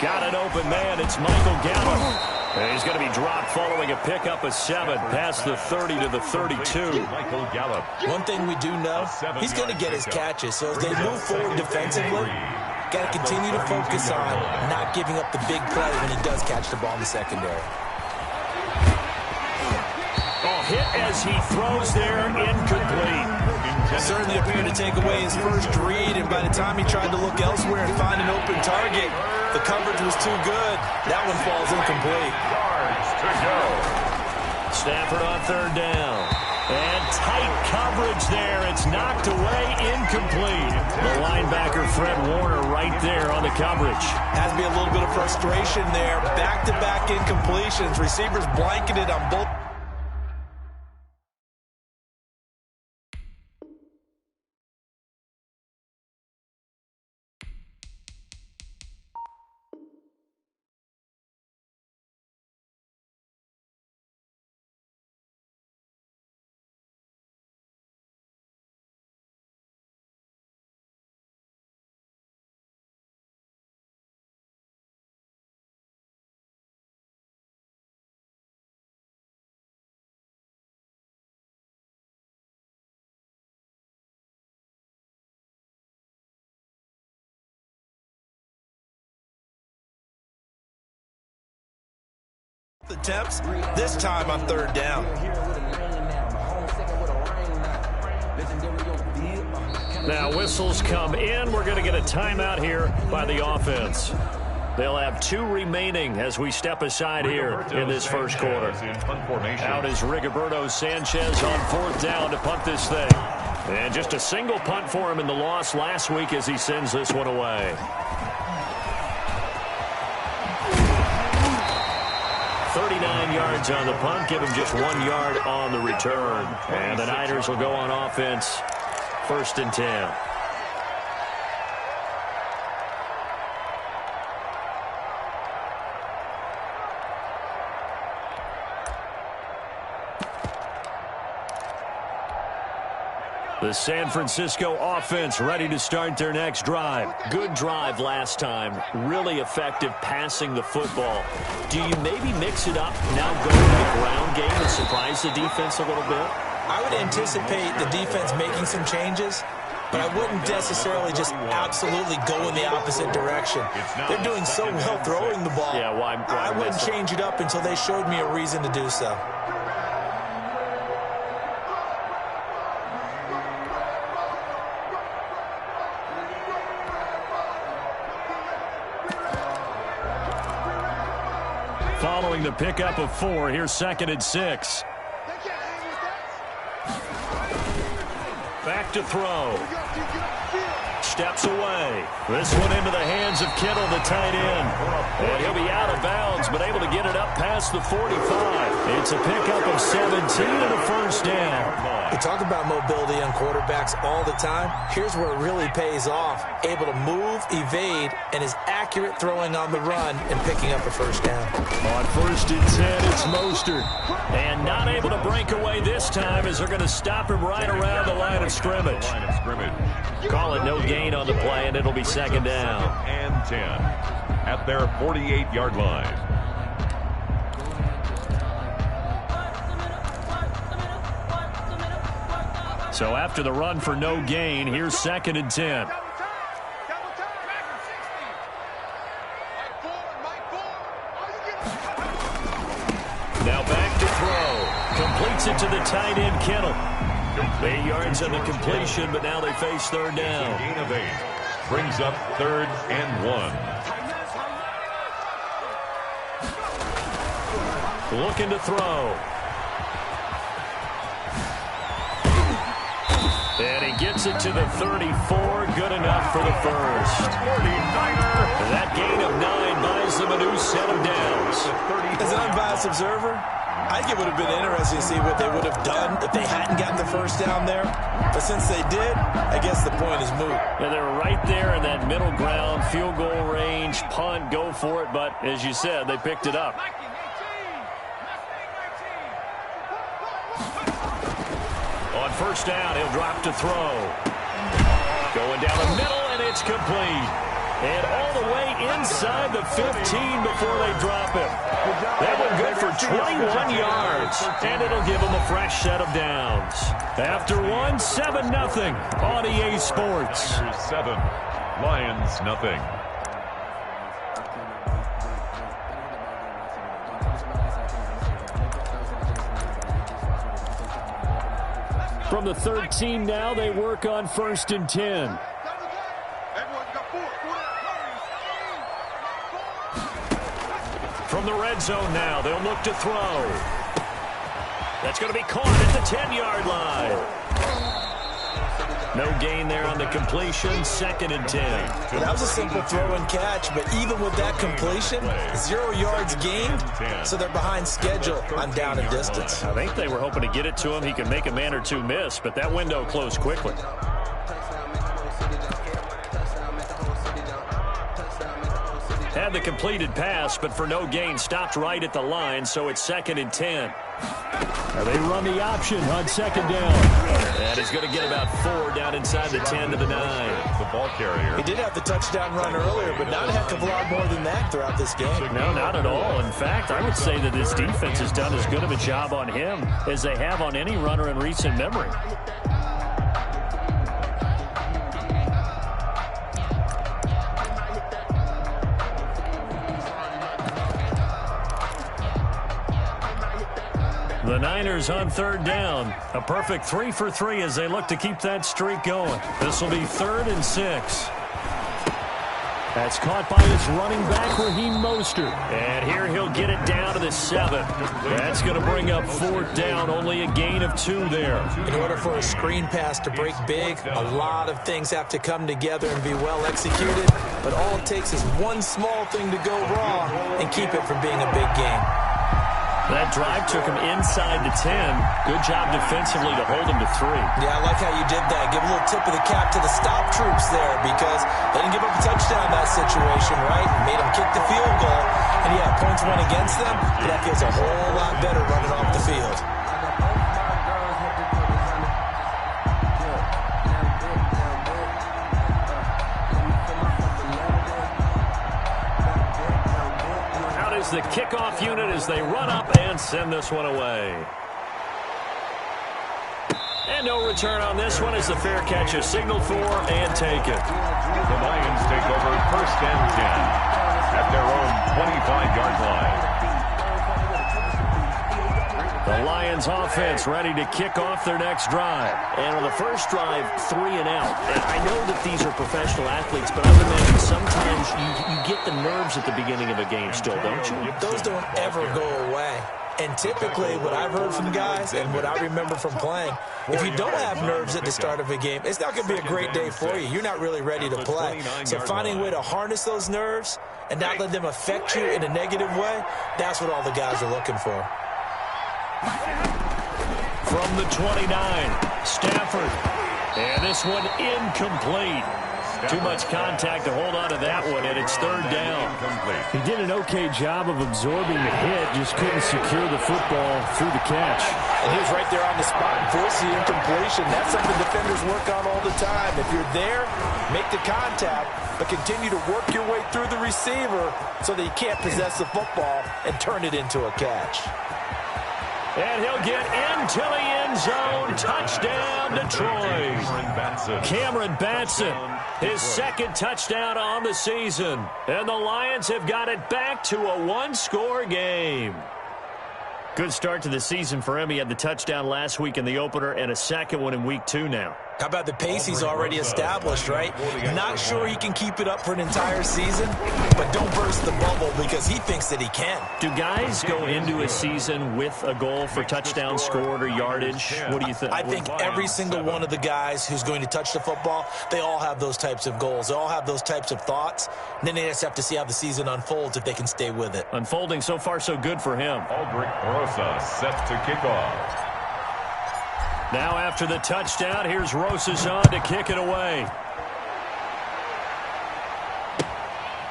Got an open man. It's Michael Gallup. And he's going to be dropped following a pickup of 7 past the 30 to the 32. Michael Gallup. One thing we do know, he's going to get his catches. So as they move forward defensively, got to continue to focus on not giving up the big play when he does catch the ball in the secondary. Oh, hit as he throws there, incomplete. Certainly appeared to take away his first read, and by the time he tried to look elsewhere and find an open target, the coverage was too good. That one falls incomplete. Yards to go. Stafford on 3rd down. And tight coverage there. It's knocked away, incomplete. The linebacker, Fred Warner, right there on the coverage. Has to be a little bit of frustration there. Back-to-back incompletions. Receivers blanketed on both. Attempts, this time on 3rd down. Now whistles come in. We're going to get a timeout here by the offense. They'll have 2 remaining as we step aside here in this first quarter. Out is Rigoberto Sanchez on 4th down to punt this thing. And just a single punt for him in the loss last week as he sends this one away. 39 yards on the punt, give him just 1 yard on the return. And the Niners will go on offense, 1st and 10. The San Francisco offense ready to start their next drive. Good drive last time. Really effective passing the football. Do you maybe mix it up now go to the ground game and surprise the defense a little bit? I would anticipate the defense making some changes, but I wouldn't necessarily just absolutely go in the opposite direction. They're doing so well throwing the ball. Yeah, why I wouldn't change it up until they showed me a reason to do so. Following the pickup of 4, here's 2nd and 6. Back to throw. Steps away. This one into the hands of Kittle, the tight end. And he'll be out of bounds, but able to get it up past the 45. It's a pickup of 17 and a 1st down. We talk about mobility on quarterbacks all the time. Here's where it really pays off. Able to move, evade, and is accurate throwing on the run and picking up a 1st down. On 1st and 10, it's Mostert. And not able to break away this time as they're going to stop him right around the line of scrimmage. Call it no gain on the play, and it'll be 2nd down. And 10 at their 48-yard line. So after the run for no gain, here's 2nd and 10. Now back to throw. Completes it to the tight end, Kittle. 8 yards on the completion, but now they face 3rd down. Gain of 8. Brings up 3rd and 1. Looking to throw. And he gets it to the 34. Good enough for the 1st. 49er. That gain of 9 buys them a new set of downs. As an unbiased observer, I think it would have been interesting to see what they would have done if they hadn't gotten the 1st down there. But since they did, I guess the point is moot. And they were right there in that middle ground, field goal range, punt, go for it. But as you said, they picked it up. On 1st down, he'll drop to throw. Going down the middle, and it's complete. And all the way inside the 15 before they drop him. That one good for 21 yards. And it'll give them a fresh set of downs. After one, 7-0 on EA Sports. 7, Lions nothing. From the 13 now, they work on 1st and 10. From the red zone now, they'll look to throw. That's going to be caught at the 10-yard line. No gain there on the completion, 2nd and 10. Well, that was a simple throw and catch, but even with that completion, 0 yards gained, so they're behind schedule on down and distance. I think they were hoping to get it to him. He could make a man or two miss, but that window closed quickly. Had the completed pass, but for no gain, stopped right at the line, so it's 2nd and 10. Now they run the option on 2nd down. And he's going to get about 4 down inside the 10 to the 9. The ball carrier. He did have the touchdown run earlier, but not a heck of a lot more than that throughout this game. No, not at all. In fact, I would say that this defense has done as good of a job on him as they have on any runner in recent memory. The Niners on 3rd down. A perfect 3 for 3 as they look to keep that streak going. This will be 3rd and 6. That's caught by his running back, Raheem Mostert. And here he'll get it down to the 7. That's going to bring up 4th down. Only a gain of 2 there. In order for a screen pass to break big, a lot of things have to come together and be well executed. But all it takes is one small thing to go wrong and keep it from being a big game. That drive took him inside the 10. Good job defensively to hold him to 3. Yeah, I like how you did that. Give a little tip of the cap to the stop troops there because they didn't give up a touchdown in that situation, right? Made them kick the field goal. And, yeah, points went against them, but that feels a whole lot better running off the field. The kickoff unit as they run up and send this one away. And no return on this one as the fair catch is signaled for and taken. The Lions take over 1st and 10 at their own 25-yard line. The Lions offense ready to kick off their next drive. And on the first drive, 3 and out. And I know that these are professional athletes, but I would imagine sometimes you get the nerves at the beginning of a game still, don't you? Those don't ever go away. And typically, what I've heard from guys and what I remember from playing, if you don't have nerves at the start of a game, it's not going to be a great day for you. You're not really ready to play. So finding a way to harness those nerves and not let them affect you in a negative way, that's what all the guys are looking for. From the 29, Stafford. And this one incomplete. Too much contact to hold on to that one, and it's 3rd down. He did an okay job of absorbing the hit, just couldn't secure the football through the catch. And he was right there on the spot and forced the incompletion. That's something defenders work on all the time. If you're there, make the contact, but continue to work your way through the receiver so that you can't possess the football and turn it into a catch. And he'll get into the end zone. Touchdown, Detroit. Cameron Batson, his 2nd touchdown on the season. And the Lions have got it back to a 1-score game. Good start to the season for him. He had the touchdown last week in the opener and a 2nd one in week 2 now. How about the pace he's already established, right? Not sure he can keep it up for an entire season, but don't burst the bubble because he thinks that he can. Do guys go into a season with a goal for touchdown scored or yardage? What do you think? I think every single one of the guys who's going to touch the football, they all have those types of goals. They all have those types of thoughts. And then they just have to see how the season unfolds if they can stay with it. Unfolding so far so good for him. Aldrich Rosa set to kick off. Now after the touchdown, here's Rosas on to kick it away.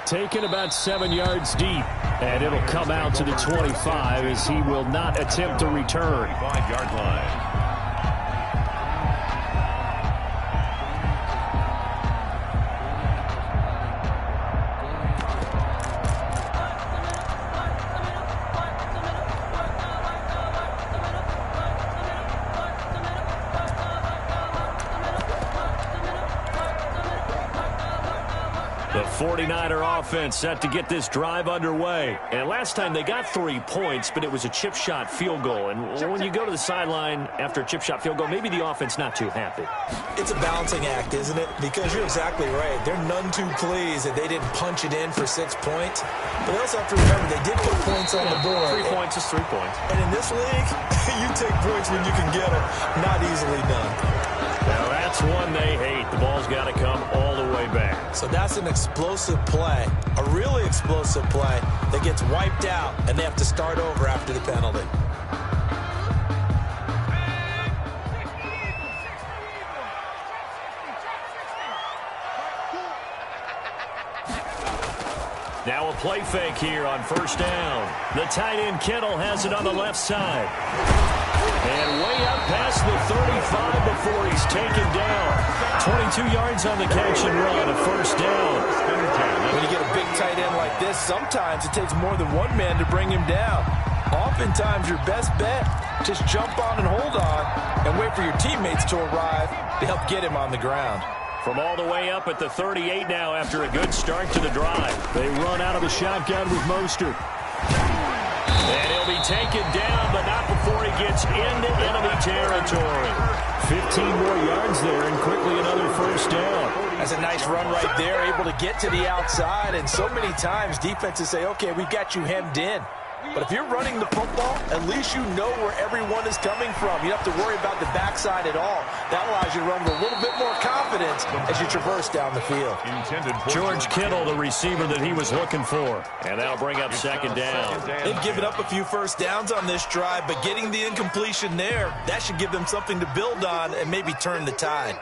Taken about 7 yards deep, and it'll come out to the 25 as he will not attempt to return. 25-yard line. 49er offense set to get this drive underway. And last time they got 3 points, but it was a chip shot field goal. And when you go to the sideline after a chip shot field goal, maybe the offense not too happy. It's a balancing act, isn't it? Because you're exactly right. They're none too pleased that they didn't punch it in for 6 points. But they also have to remember they did put points on the board. 3 points is 3 points. And in this league, you take points when you can get them. Not easily done. Now that's one they hate. The ball's got to come all the way back. So that's an explosive play, a really explosive play that gets wiped out, and they have to start over after the penalty. Now a play fake here on first down. The tight end Kittle has it on the left side. And way up past the 35 before he's taken down. 22 yards on the catch and run, a first down. When you get a big tight end like this, sometimes it takes more than one man to bring him down. Oftentimes your best bet, just jump on and hold on and wait for your teammates to arrive to help get him on the ground. From all the way up at the 38 now after a good start to the drive. They run out of the shotgun with Mostert. And he'll be taken down, but not before he gets into enemy territory. 15 more yards there, and quickly another first down. That's a nice run right there, able to get to the outside. And so many times defenses say, okay, we've got you hemmed in. But if you're running the football, at least you know where everyone is coming from. You don't have to worry about the backside at all. That allows you to run with a little bit more confidence as you traverse down the field. George Kittle, the receiver that he was looking for. And that'll bring up second down. They've given up a few first downs on this drive, but getting the incompletion there, that should give them something to build on and maybe turn the tide.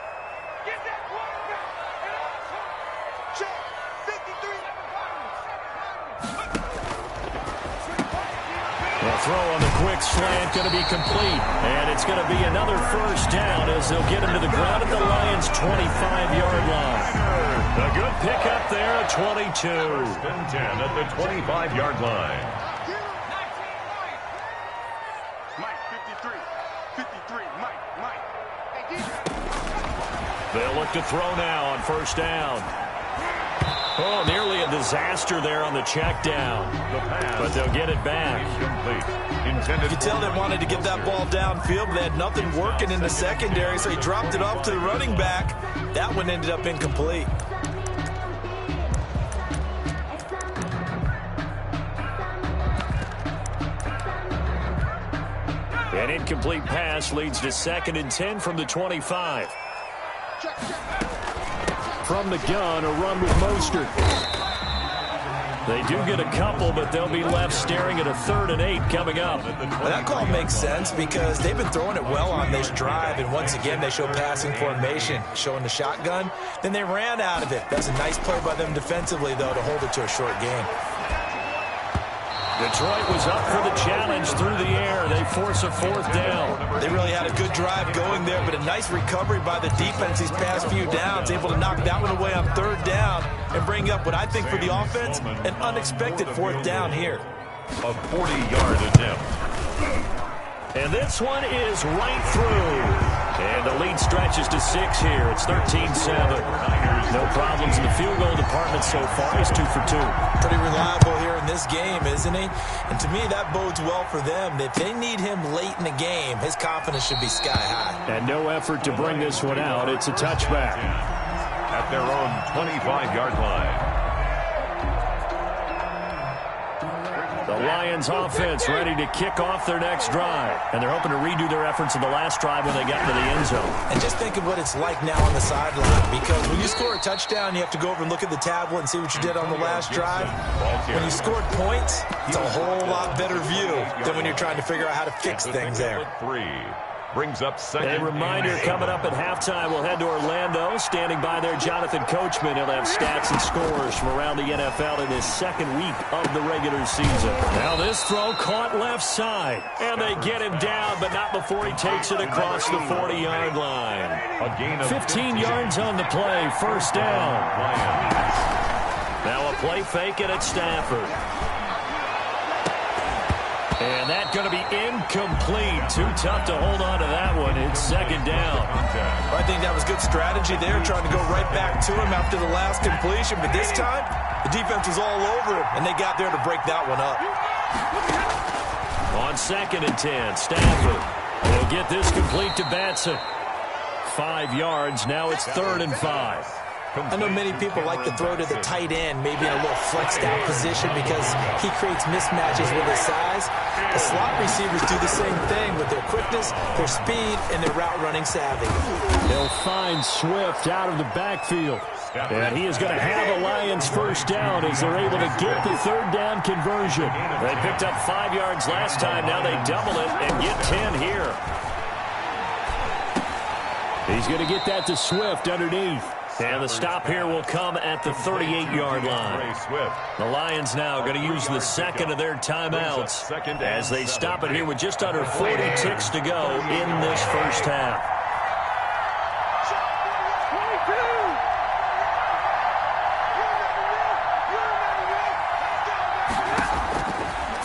Throw on the quick slant, going to be complete. And it's going to be another first down as they'll get him to the ground at the Lions' 25-yard line. A good pickup there at 22. First and 10 at the 25-yard line. Mike, 53, Mike. They'll look to throw now on first down. Oh, nearly a disaster there on the check down. But they'll get it back. You can tell they wanted to get that ball downfield, but they had nothing working in the secondary, so he dropped it off to the running back. That one ended up incomplete. An incomplete pass leads to 2nd and 10 from the 25. From the gun, a run with Mostert. They do get a couple, but they'll be left staring at a 3rd and 8 coming up. Well, that call makes sense because they've been throwing it well on this drive, and once again they show passing formation, showing the shotgun. Then they ran out of it. That's a nice play by them defensively, though, to hold it to a short game. Detroit was up for the challenge through the air. They force a 4th down. They really had a good drive going there, but a nice recovery by the defense these past few downs, able to knock that one away on 3rd down and bring up what I think for the offense, an unexpected 4th down here. A 40-yard attempt. And this one is right through. And the lead stretches to 6 here. It's 13-7. No problems in the field goal department so far. He's 2 for 2. Pretty reliable here in this game, isn't he? And to me, that bodes well for them. If they need him late in the game, his confidence should be sky high. And no effort to bring this one out. It's a touchback. At their own 25-yard line. The Lions offense ready to kick off their next drive. And they're hoping to redo their efforts in the last drive when they got into the end zone. And just think of what it's like now on the sideline. Because when you score a touchdown, you have to go over and look at the tablet and see what you did on the last drive. When you scored points, it's a whole lot better view than when you're trying to figure out how to fix things there. Brings up second. A reminder coming up at halftime. We'll head to Orlando. Standing by there, Jonathan Coachman. He'll have stats and scores from around the NFL in his 2nd week of the regular season. Now this throw caught left side. And they get him down, but not before he takes it across the 40-yard line. A gain of 15 yards on the play. First down. Now a play fake it at Stafford. And that's going to be incomplete. Too tough to hold on to that one. It's second down. I think that was good strategy there, trying to go right back to him after the last completion. But this time, the defense was all over him, and they got there to break that one up. On 2nd and 10, Stafford will get this complete to Batson. 5 yards. Now it's 3rd and 5. I know many people like to throw to the tight end, maybe in a little flexed out position because he creates mismatches with his size. The slot receivers do the same thing with their quickness, their speed, and their route running savvy. They'll find Swift out of the backfield. And he is going to have a Lions first down as they're able to get the 3rd down conversion. They picked up 5 yards last time. Now they double it and get 10 here. He's going to get that to Swift underneath. And the stop here will come at the 38-yard line. The Lions now going to use the second of their timeouts as they stop it here with just under 40 ticks to go in this first half.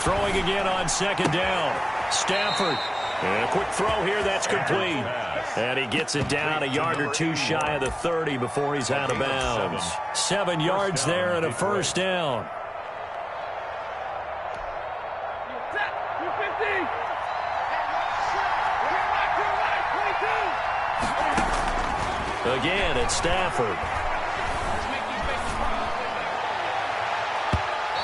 Throwing again on 2nd down. Stafford. And a quick throw here, that's complete. And he gets it down a yard or two shy of the 30 before he's out of bounds. 7 yards there and a first down. Again, it's Stafford.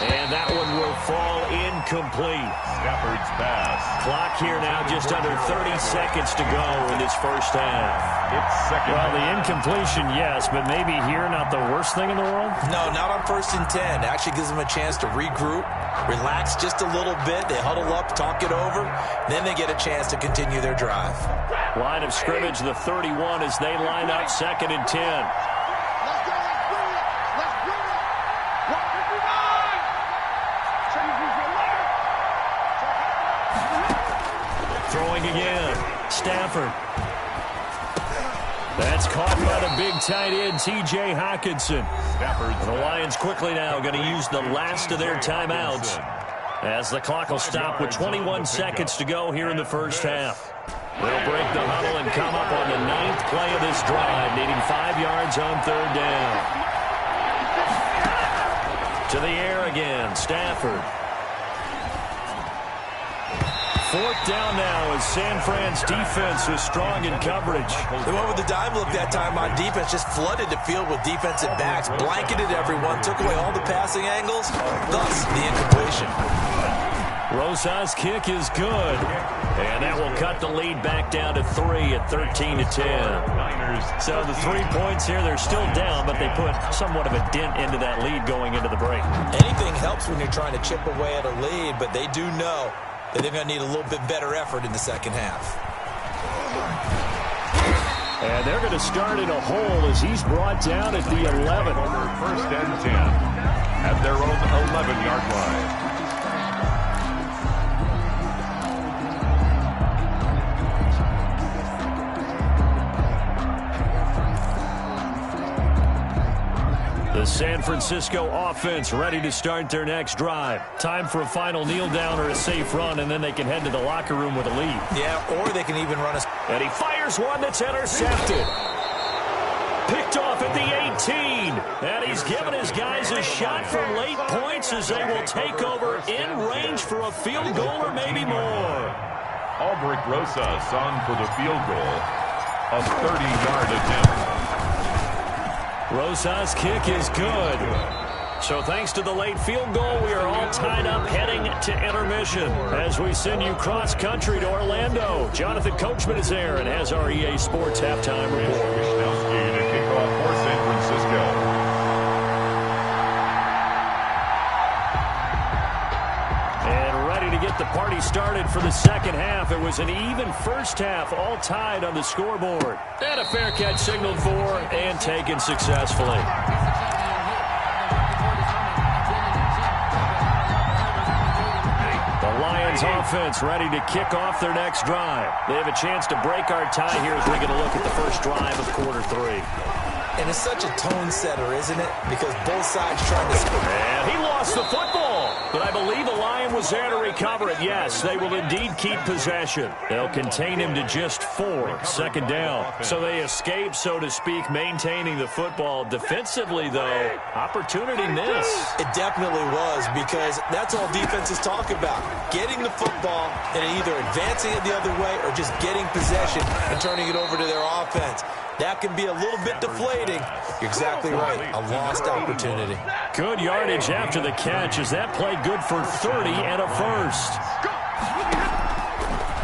And that one will fall incomplete. Stafford's pass. Clock here now just under 30 seconds to go in this first half. It's second. Well, the incompletion, yes, but maybe here not the worst thing in the world? No, not on 1st and 10. It actually gives them a chance to regroup, relax just a little bit. They huddle up, talk it over. Then they get a chance to continue their drive. Line of scrimmage, the 31 as they line up 2nd and 10. Throwing again. Stafford. That's caught by the big tight end, T.J. Hockenson. The Lions quickly now going to use the last of their timeouts as the clock will stop with 21 seconds to go here in the first half. They'll break the huddle and come up on the 9th play of this drive, needing 5 yards on 3rd down. To the air again, Stafford. 4th down now as San Fran's defense was strong in coverage. They went with the dime look that time on defense, just flooded the field with defensive backs, blanketed everyone, took away all the passing angles, thus the incompletion. Rosas' kick is good, and that will cut the lead back down to 3 at 13-10. So the 3 points here, they're still down, but they put somewhat of a dent into that lead going into the break. Anything helps when you're trying to chip away at a lead, but they do know that they're going to need a little bit better effort in the second half. And they're going to start in a hole as he's brought down at the 11. 1st and 10 at their own 11-yard line. The San Francisco offense ready to start their next drive. Time for a final kneel down or a safe run, and then they can head to the locker room with a lead. Yeah, or they can even run a... And he fires one that's intercepted. Picked off at the 18. And he's given his guys a shot for late points as they will take over in range for a field goal or maybe more. Aldrich Rosas on for the field goal. A 30-yard attempt. Rosas' kick is good. So thanks to the late field goal, we are all tied up heading to intermission as we send you cross-country to Orlando. Jonathan Coachman is there and has our EA Sports halftime report. To kick off for San Francisco. Get the party started for the second half. It was an even first half, all tied on the scoreboard. And a fair catch signaled for and taken successfully. The Lions offense ready to kick off their next drive. They have a chance to break our tie here as we get a look at the first drive of quarter 3. And it's such a tone setter, isn't it? Because both sides trying to score. And he lost the football. But I believe the Lion was was there to recover it. Yes, they will indeed keep possession. They'll contain him to just 4, second down. So they escape, so to speak, maintaining the football. Defensively, though, opportunity miss. It definitely was, because that's all defenses talk about. Getting the football and either advancing it the other way or just getting possession and turning it over to their offense. That can be a little bit deflating. You're exactly right. A lost opportunity. Good yardage after the catch. Is that play good for 30 and a first?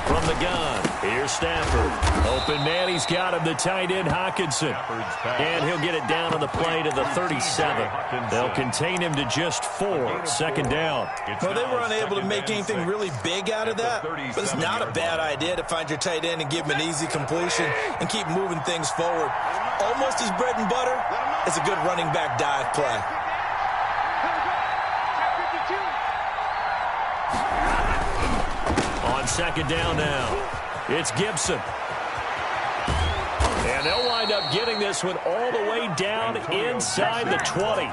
From the gun, here's Stafford. Open man, he's got him, the tight end, Hockenson. And he'll get it down on the play to the 37. They'll contain him to just 4, second down. Well, they were unable to make anything really big out of that, but it's not a bad idea to find your tight end and give him an easy completion and keep moving things forward. Almost his bread and butter. It's a good running back dive play. Second down now. It's Gibson. And they'll wind up getting this one all the way down inside the 20.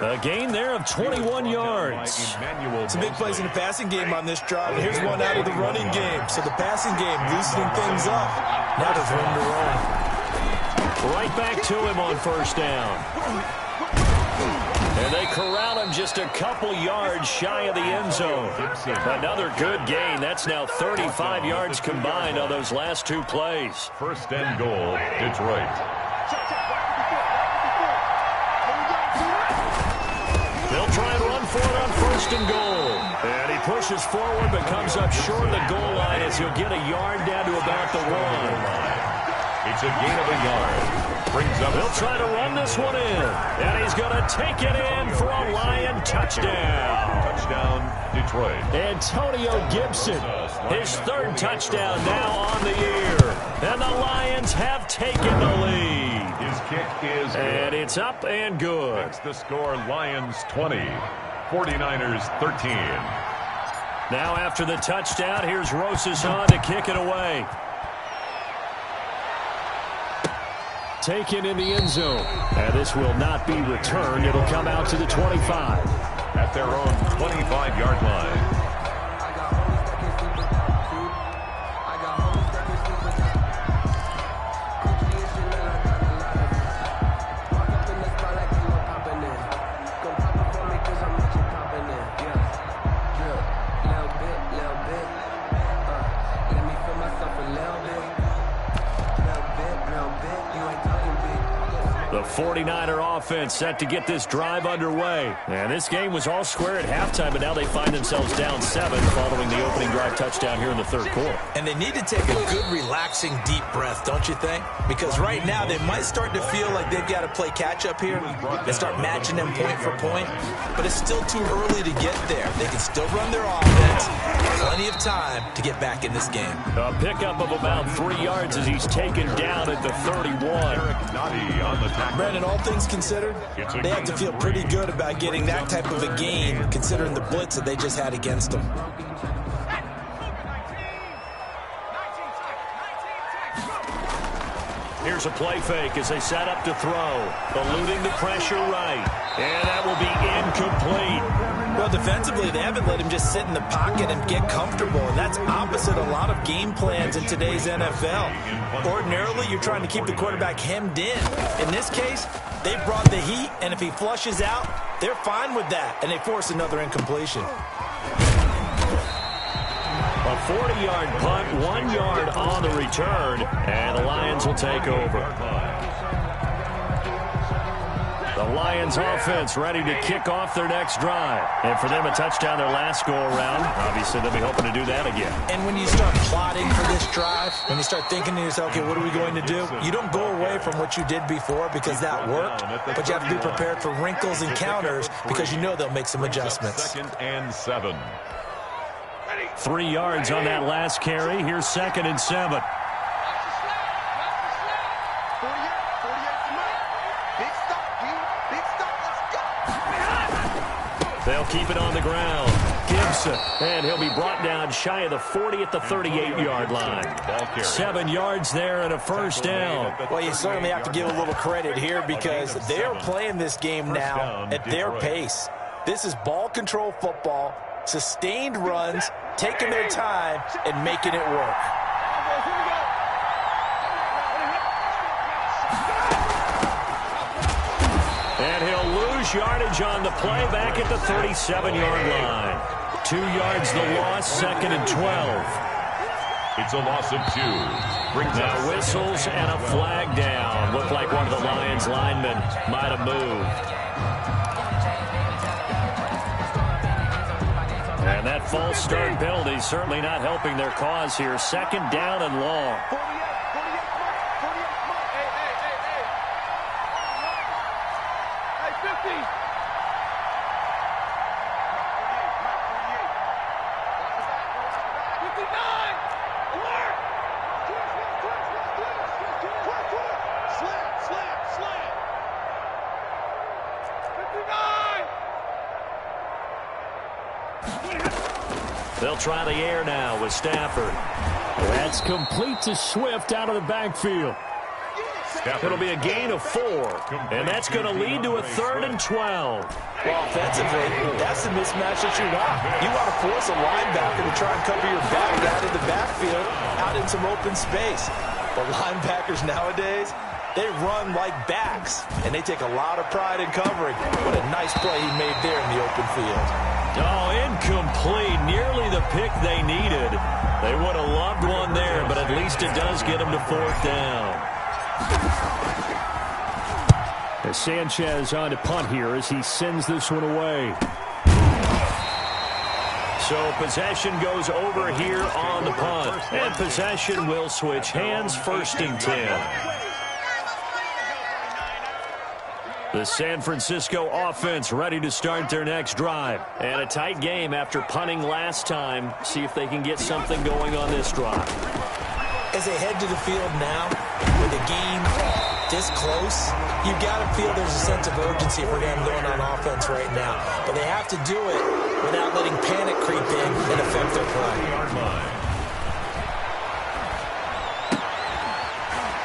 A gain there of 21 yards. Some big plays in the passing game on this drive. Here's one out of the running game. So the passing game loosening things up. Now there's room to run. Right back to him on first down. And they corral him just a couple yards shy of the end zone. Another good gain. That's now 35 yards combined on those last 2 plays. First and goal, Detroit. They'll try and run for it on first and goal. And he pushes forward but comes up short of the goal line as he'll get a yard down to about the 1. It's a gain of a yard. They'll try to run this one in. And he's going to take it in for a Lion touchdown. Touchdown, Detroit. Antonio Gibson, his 3rd touchdown now on the year. And the Lions have taken the lead. His kick is good. And it's up and good. That's the score, Lions 20, 49ers 13. Now after the touchdown, here's Rosas on to kick it away. Taken in the end zone. And this will not be returned. It'll come out to the 25. At their own 25-yard line. The 49er offense set to get this drive underway. And this game was all square at halftime, but now they find themselves down 7 following the opening drive touchdown here in the 3rd quarter. And they need to take a good, relaxing, deep breath, don't you think? Because right now they might start to feel like they've got to play catch-up here and start matching them point for point. But it's still too early to get there. They can still run their offense. Plenty of time to get back in this game. A pickup of about 3 yards as he's taken down at the 31. Brandon, all things considered, they have to feel pretty good about getting that type of a gain, considering the blitz that they just had against them. Here's a play fake as they set up to throw. Eluding the pressure right. And that will be incomplete. Well, defensively, they haven't let him just sit in the pocket and get comfortable, and that's opposite a lot of game plans in today's NFL. Ordinarily, you're trying to keep the quarterback hemmed in. In this case, they brought the heat, and if he flushes out, they're fine with that, and they force another incompletion. A 40-yard punt, 1 yard on the return, and the Lions will take over. The Lions offense ready to kick off their next drive. And for them, a touchdown their last go-around. Obviously, they'll be hoping to do that again. And when you start plotting for this drive, when you start thinking to yourself, okay, what are we going to do? You don't go away from what you did before because that worked, but you have to be prepared for wrinkles and counters because you know they'll make some adjustments. 2nd and 7. 3 yards on that last carry. Here's 2nd and 7. They'll keep it on the ground. Gibson, and he'll be brought down shy of the 40 at the 38-yard line. 7 yards there and a first down. Well, you certainly have to give a little credit here because they're playing this game now at their pace. This is ball control football. Sustained runs, taking their time, and making it work. And he'll lose yardage on the play back at the 37-yard line. 2 yards the loss, 2nd and 12. It's a loss of 2. Brings now up whistles and a flag down. Looked like one of the Lions linemen might have moved. And that false start penalty certainly not helping their cause here. 2nd down and long. They'll try the air now with Stafford. That's complete to Swift out of the backfield. It'll be a gain of 4, and that's going to lead to a 3rd and 12. Well, offensively, that's the mismatch that you want. You want to force a linebacker to try and cover your back out in the backfield, out in some open space. But linebackers nowadays, they run like backs, and they take a lot of pride in covering. What a nice play he made there in the open field. Oh, incomplete. Nearly the pick they needed. They would have loved one there, but at least it does get them to 4th down. As Sanchez on to punt here as he sends this one away. So possession goes over here on the punt. And possession will switch hands, 1st and 10. The San Francisco offense ready to start their next drive. And a tight game after punting last time. See if they can get something going on this drive. As they head to the field now, with the game this close, you've got to feel there's a sense of urgency for them going on offense right now. But they have to do it without letting panic creep in and affect their play.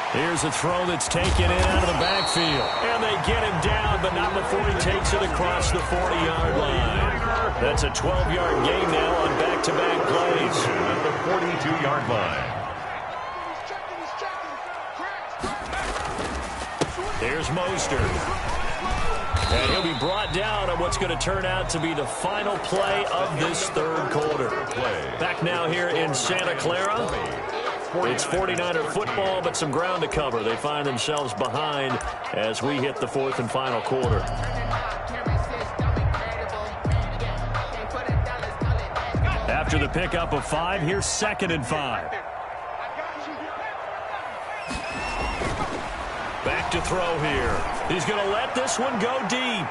Here's a throw that's taken in out of the backfield. And they get him down, but not before he takes it across the 40-yard line. That's a 12-yard gain now on back-to-back plays. At the 42-yard line. Here's Mostert. And he'll be brought down on what's going to turn out to be the final play of this 3rd quarter. Back now here in Santa Clara. It's 49er football, but some ground to cover. They find themselves behind as we hit the 4th and final quarter. After the pickup of 5, here's 2nd and 5. Back to throw here. He's going to let this one go deep.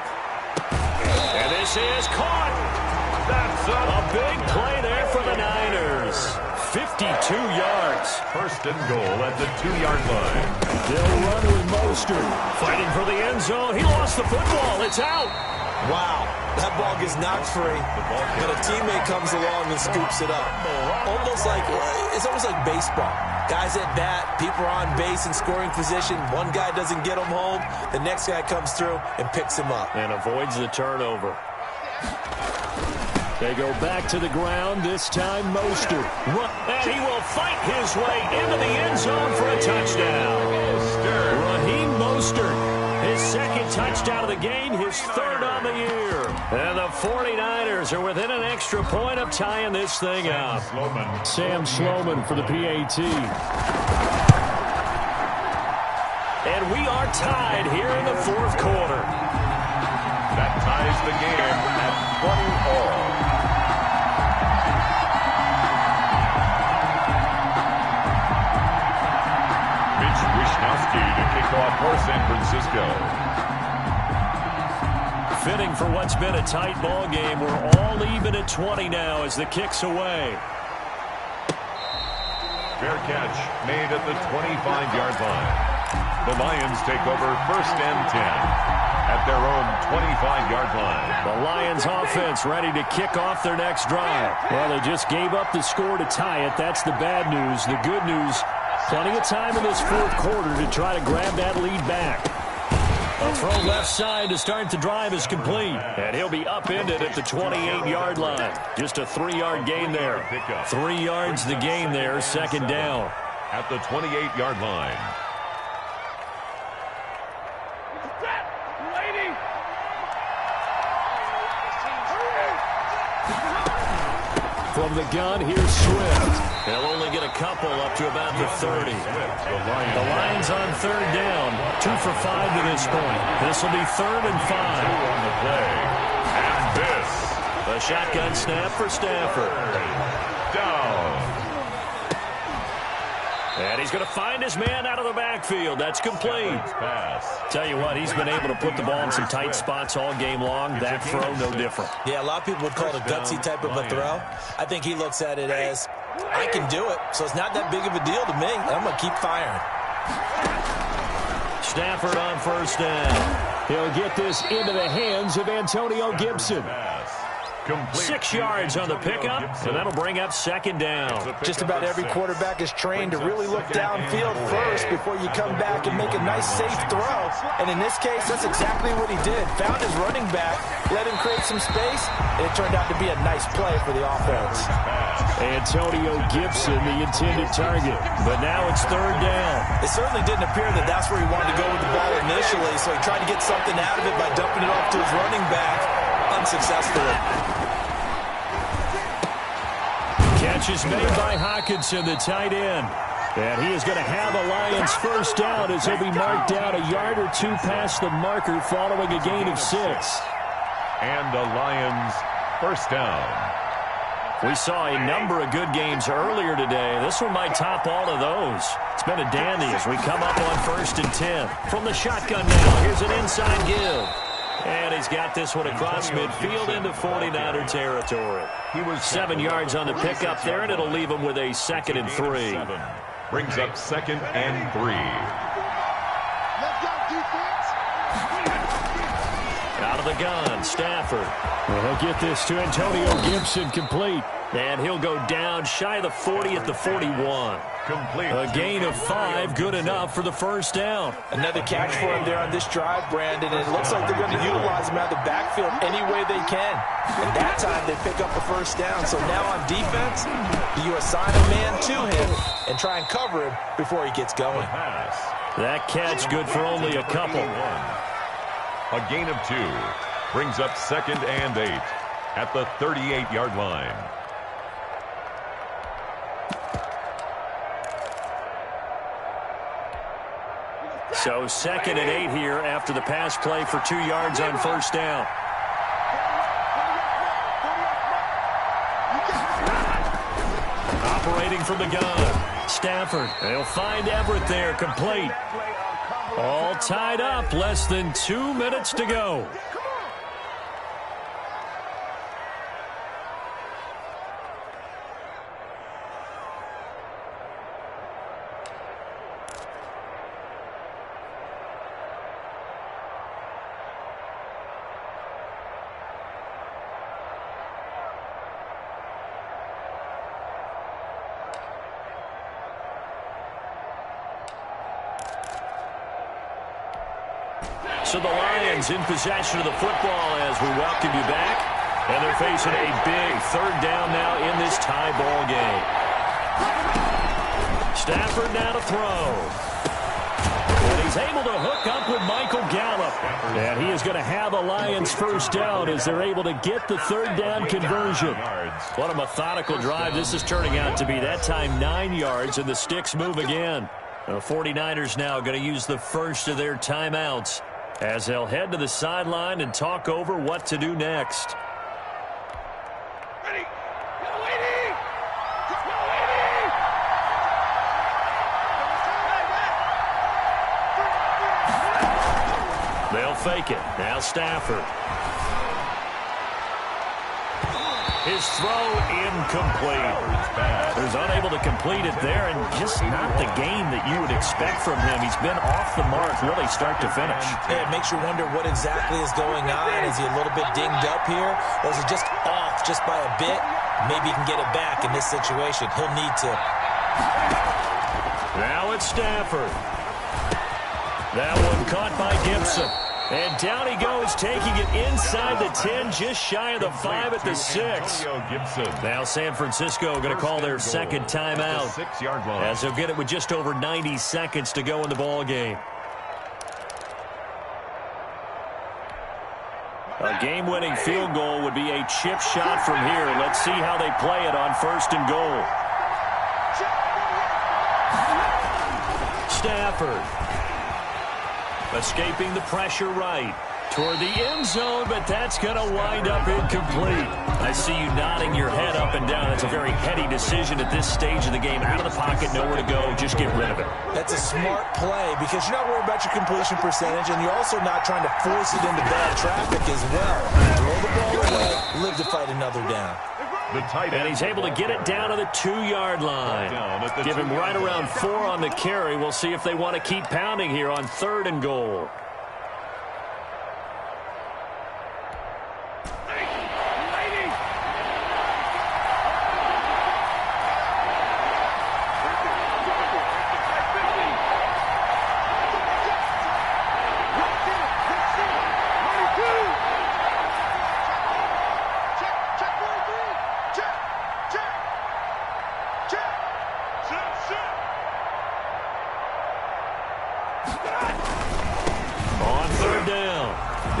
And this is caught. That's a big play there for the Niners. 52 yards. 1st and goal at the 2-yard line. They'll run with Mostert. Fighting for the end zone. He lost the football. It's out. Wow. That ball gets knocked free, but a teammate comes along and scoops it up. It's almost like baseball. Guys at bat, people are on base in scoring position. One guy doesn't get him home. The next guy comes through and picks him up. And avoids the turnover. They go back to the ground, this time Mostert. And he will fight his way into the end zone for a touchdown. Raheem Mostert, his 2nd touchdown of the game, his 3rd on the year. And the 49ers are within an extra point of tying this thing up. Sam Sloman for the PAT. And we are tied here in the 4th quarter. That ties the game at 20 all. To kick off for San Francisco. Fitting for what's been a tight ball game. We're all even at 20 now as the kick's away. Fair catch made at the 25-yard line. The Lions take over 1st and 10 at their own 25-yard line. The Lions offense ready to kick off their next drive. Well, they just gave up the score to tie it. That's the bad news. The good news, plenty of time in this 4th quarter to try to grab that lead back. A throw left side to start the drive is complete. And he'll be upended at the 28-yard line. Just a 3-yard gain there. 3 yards the gain there, second down. At the 28-yard line. From the gun, here's Swift. They'll only get a couple up to about the 30. The Lions on third down. 2 for 5 to this point. This will be 3rd and 5. On the play. And this. A shotgun snap for Stafford. Down. And he's going to find his man out of the backfield. That's complete. Tell you what, he's been able to put the ball in some tight spots all game long. That throw, no different. Yeah, a lot of people would call it a gutsy type of a throw. I think he looks at it as, I can do it, so it's not that big of a deal to me. I'm going to keep firing. Stafford on first down. He'll get this into the hands of Antonio Gibson. 6 yards on the pickup, and that'll bring up second down. Just about every quarterback is trained to really look downfield first before you come back and make a nice, safe throw. And in this case, that's exactly what he did. Found his running back, let him create some space, and it turned out to be a nice play for the offense. Antonio Gibson, the intended target, but now it's third down. It certainly didn't appear that that's where he wanted to go with the ball initially, so he tried to get something out of it by dumping it off to his running back, unsuccessfully. Catch is made by Hawkinson, the tight end. And he is going to have a Lions first down as he'll be marked down a yard or two past the marker following a gain of 6. And the Lions first down. We saw a number of good games earlier today. This one might top all of those. It's been a dandy as we come up on 1st and 10. From the shotgun now, here's an inside give. And he's got this one across midfield into 49er territory. He was 7 yards on the pickup there, and it'll leave him with a 2nd and 3. Brings up 2nd and 3. Out of the gun, Stafford. Well, he'll get this to Antonio Gibson complete. And he'll go down shy of the 40 at the 41. Complete. A gain of 5, good enough for the first down. Another catch for him there on this drive, Brandon, and it looks like they're going to utilize him out of the backfield any way they can. And that time they pick up a first down. So now on defense, you assign a man to him and try and cover him before he gets going. That catch good for only a couple. A gain of 2 brings up 2nd and 8 at the 38-yard line. So 2nd and 8 here after the pass play for 2 yards on first down. Operating from the gun, Stafford. They'll find Everett there, complete. All tied up, less than 2 minutes to go. So the Lions in possession of the football as we welcome you back. And they're facing a big third down now in this tie ball game. Stafford now to throw. And he's able to hook up with Michael Gallup. And he is going to have a Lions first down as they're able to get the third down conversion. What a methodical drive this is turning out to be. That time 9 yards, and the sticks move again. The 49ers now going to use the first of their timeouts as they'll head to the sideline and talk over what to do next. Ready. They'll fake it. Now Stafford. His throw incomplete. He's unable to complete it there, and just not the game that you would expect from him. He's been off the mark really start to finish. Yeah, it makes you wonder what exactly is going on. Is he a little bit dinged up here, or is he just off just by a bit? Maybe he can get it back in this situation. He'll need to. Now it's Stafford. That one caught by Gibson. And down he goes, taking it inside the 10, just shy of the 5 at the 6. Now San Francisco going to call their second timeout, as they'll get it with just over 90 seconds to go in the ball game. A game-winning field goal would be a chip shot from here. Let's see how they play it on 1st and goal. Stafford. Escaping the pressure right. Toward the end zone, but that's going to wind up incomplete. I see you nodding your head up and down. That's a very heady decision at this stage of the game. Out of the pocket, nowhere to go. Just get rid of it. That's a smart play because you're not worried about your completion percentage, and you're also not trying to force it into bad traffic as well. Throw the ball away, live to fight another down. And he's able to get it down to the 2-yard line. Give him right around 4 on the carry. We'll see if they want to keep pounding here on 3rd and goal.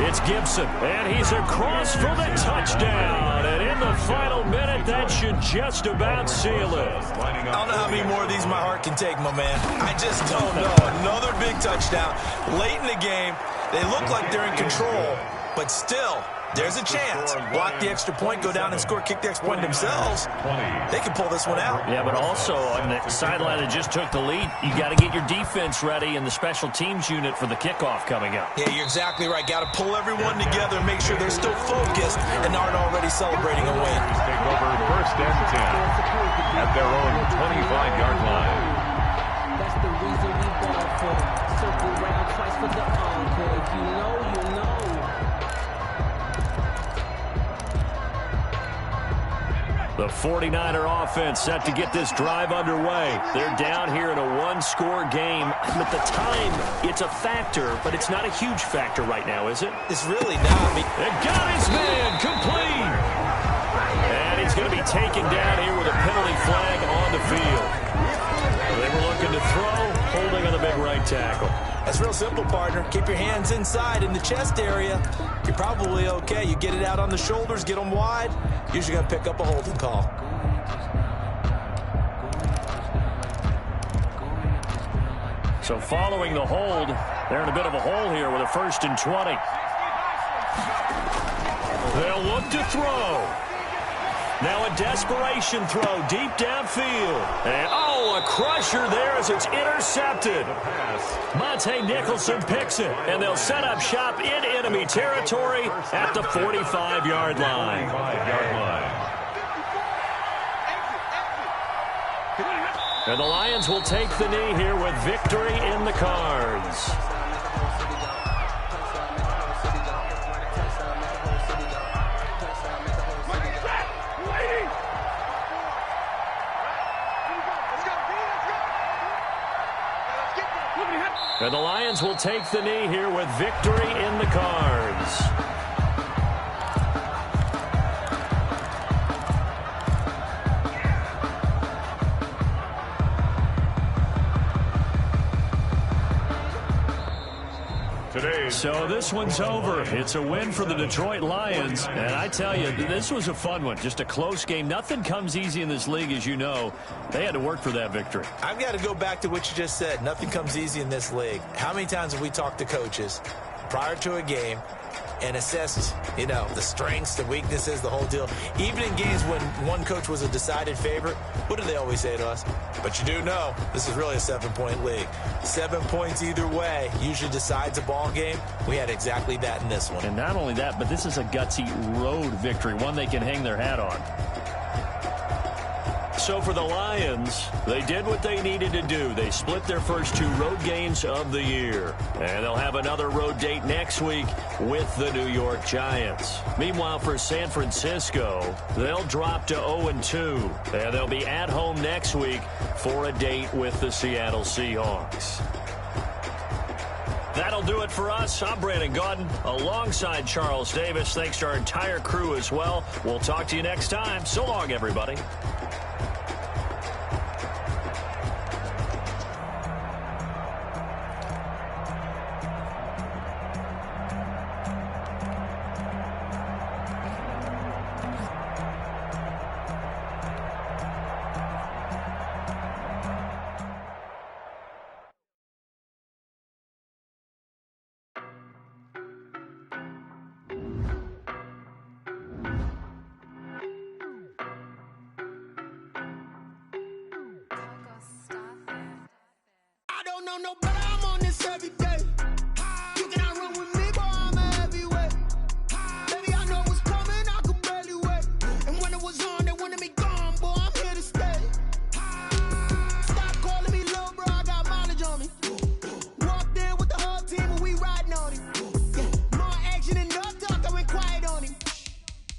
It's Gibson, and he's across for the touchdown. And in the final minute, that should just about seal it. I don't know how many more of these my heart can take, my man. I just don't know. Another big touchdown. Late in the game, they look like they're in control, but still, there's a chance. Block the extra point, go down and score, kick the extra point themselves. They can pull this one out. Yeah, but also on the sideline that just took the lead, you got to get your defense ready and the special teams unit for the kickoff coming up. Yeah, you're exactly right. Got to pull everyone together and make sure they're still focused and aren't already celebrating a win. Take over 1st and 10 at their own 25-yard line. That's the reason we ball for. Circle round twice for the encore. If you know, you know. The 49er offense set to get this drive underway. They're down here in a 1-score game. At the time, it's a factor, but it's not a huge factor right now, is it? It's really not. They got his man complete. And he's going to be taken down here with a penalty flag on the field. They were looking to throw, holding on the big right tackle. That's real simple, partner. Keep your hands inside in the chest area. You're probably okay. You get it out on the shoulders, get them wide. Usually going to pick up a holding call. So following the hold, they're in a bit of a hole here with a 1st and 20. They'll look to throw. Now a desperation throw deep downfield. And, a crusher there as it's intercepted. Monte Nicholson picks it, and they'll set up shop in enemy territory at the 45-yard line. And the Lions will take the knee here with victory in the cards. And the Lions will take the knee here with victory in the cards. So this one's over. It's a win for the Detroit Lions. And I tell you, this was a fun one. Just a close game. Nothing comes easy in this league, as you know. They had to work for that victory. I've got to go back to what you just said. Nothing comes easy in this league. How many times have we talked to coaches prior to a game and assessed, the strengths, the weaknesses, the whole deal? Even in games when one coach was a decided favorite, what do they always say to us? But you do know, this is really a 7-point league. 7 points either way usually decides a ball game. We had exactly that in this one. And not only that, but this is a gutsy road victory, one they can hang their hat on. So for the Lions, they did what they needed to do. They split their first 2 road games of the year. And they'll have another road date next week with the New York Giants. Meanwhile, for San Francisco, they'll drop to 0-2. And they'll be at home next week for a date with the Seattle Seahawks. That'll do it for us. I'm Brandon Gaudin alongside Charles Davis. Thanks to our entire crew as well. We'll talk to you next time. So long, everybody. I don't know no better, I'm on this every day. You cannot run with me, boy, I'm a heavyweight. Baby, I know what's coming, I could barely wait. And when it was on, they wanted me gone, boy, I'm here to stay. Stop calling me little bro, I got mileage on me. Walked in with the whole team and we riding on him. Yeah, more action and no talk, I went quiet on him.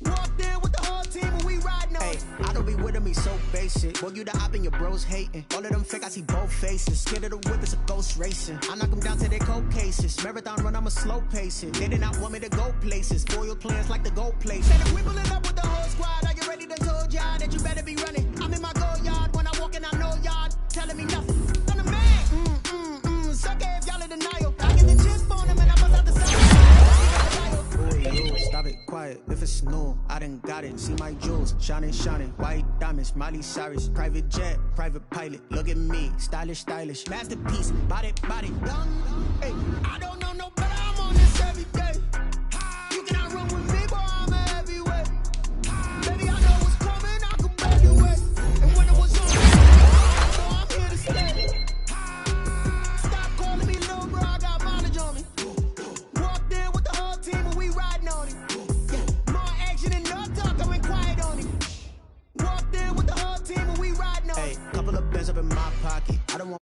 Walked in with the whole team and we riding on him. I don't be with him, he's so basic. Boy, you the op and your bros hating. All of them fake, I see both faces. Scared of the whip, it's a ghost racing. I knock them down to their cold cases. Marathon run, I'm a slow pacing. They did not want me to go places. Foil plans like the gold place. Said if we pulling up with the whole squad, I get ready to told y'all that you better be running. I'm in my go yard, when I walk in, I know y'all telling me nothing. I'm the man, suck it if y'all in denial. I get the chip on them and I bust out the side. Boy, you stop it, quiet. If it's new, I done got it. See my jewels, shining, shining. White diamonds, Miley Cyrus. Private jet, private pilot. Look at me, stylish, stylish. Masterpiece, body, body. Hey, I don't know no better, I'm on this every day. You cannot run with me, boy, I'm a heavyweight. Baby, I know what's coming, I could barely wait. And when it was on, boy, I'm here to stay. Stop calling me little bro, I got mileage on me. Walked in with the whole team and we riding on him. Yeah, more action and no talk, I went quiet on him. Walked in with the whole team and we riding on him. Hey, couple of bands up in my pocket. I don't want